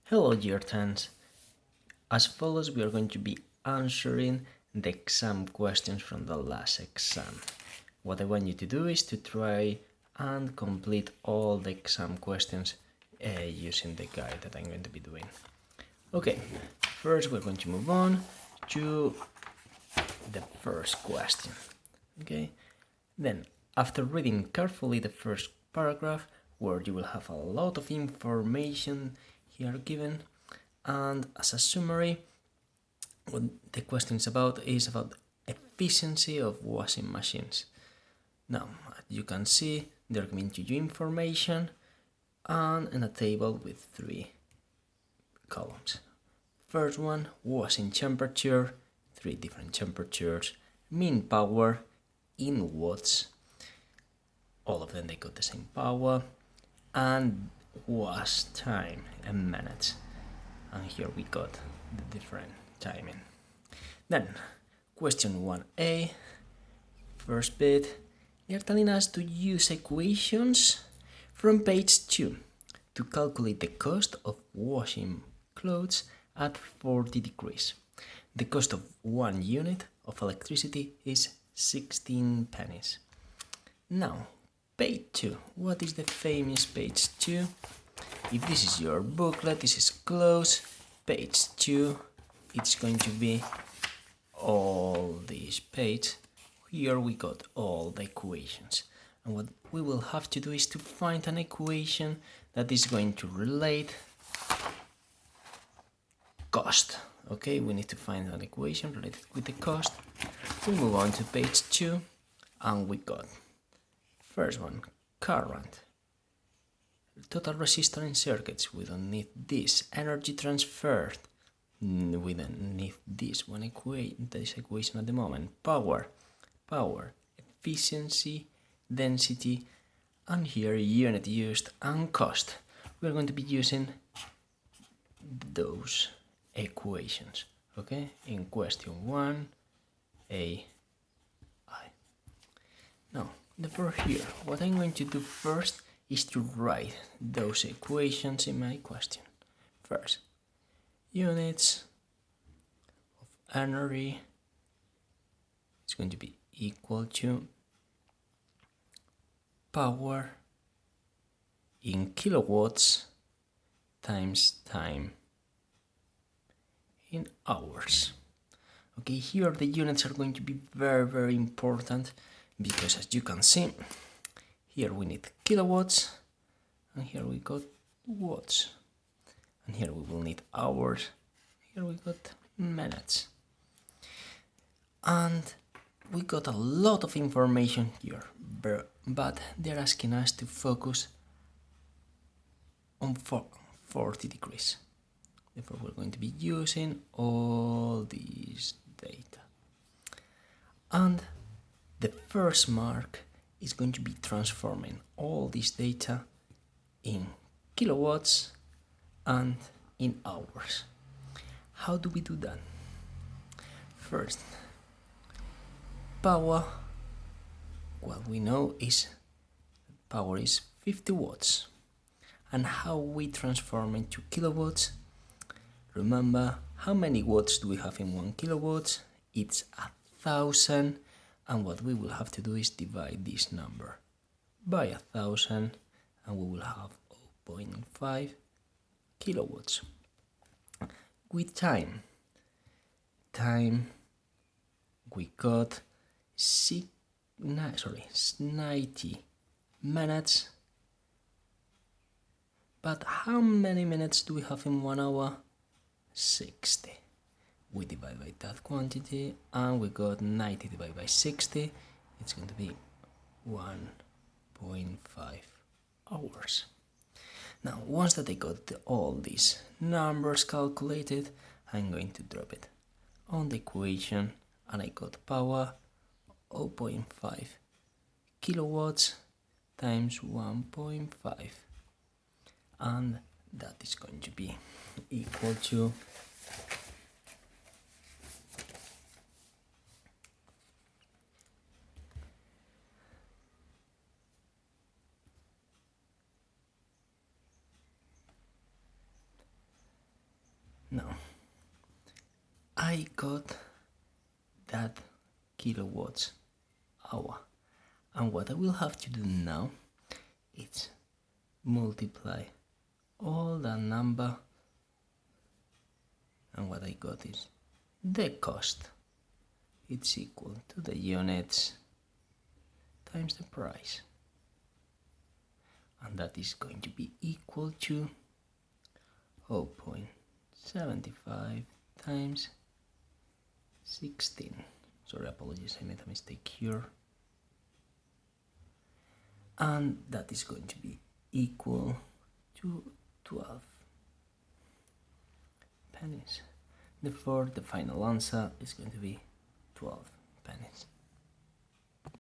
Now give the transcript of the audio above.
Hello Y10s. As follows, we are going to be answering the exam questions from the last exam. What I want you to do is to try and complete all the exam questions using the guide that I'm going to be doing. Okay, first we're going to move on to the first question. Okay, then after reading carefully the first paragraph, where you will have a lot of information here given, and as a summary, what the question is about efficiency of washing machines. Now, as you can see, they're giving you information and in a table with 3 columns. First one, washing temperature, 3 different temperatures, mean power in watts, all of them they got the same power, and wash time in minutes. And here we got the different timing. Then, question 1a, first bit, they're telling us to use equations from page 2 to calculate the cost of washing clothes at 40 degrees. The cost of 1 unit of electricity is 16 pennies. Now, page 2. What is the famous page 2? If this is your booklet, this is close. Page 2, it's going to be all this page. Here we got all the equations. And what we will have to do is to find an equation that is going to relate cost. Okay, we need to find an equation related with the cost. We move on to page 2 and we got first one, current. Total resistance in circuits, we don't need this. Energy transferred, we don't need this equation at the moment. Power, efficiency, density, and here unit used and cost. We're going to be using those equations, okay? In question 1, Now, therefore here, what I'm going to do first is to write those equations in my question. First, units of energy is going to be equal to power in kilowatts times time in hours. Okay, here the units are going to be very important because as you can see, here we need kilowatts, and here we got watts, and here we will need hours, here we got minutes. And we got a lot of information here, but they're asking us to focus on 40 degrees. Therefore, we're going to be using all these data. And the first mark is going to be transforming all this data in kilowatts and in hours. How do we do that? First, power, what we know is power is 50 watts. And how we transform into kilowatts? Remember, how many watts do we have in 1 kilowatt? It's 1,000. And what we will have to do is divide this number by 1,000 and we will have 0.5 kilowatts. With time we got 90 minutes. But how many minutes do we have in 1 hour? 60. We divide by that quantity and we got 90 divided by 60. It's going to be 1.5 hours. Now, once that I got all these numbers calculated, I'm going to drop it on the equation and I got power 0.5 kilowatts times 1.5. And that is going to be equal to Now, I got that kilowatts hour, and what I will have to do now is multiply all that number, and what I got is the cost. It's equal to the units times the price, and that is going to be equal to 0.75 times 16. Sorry, apologies, I made a mistake here. And that is going to be equal to 12 pennies. Therefore, the final answer is going to be 12 pennies.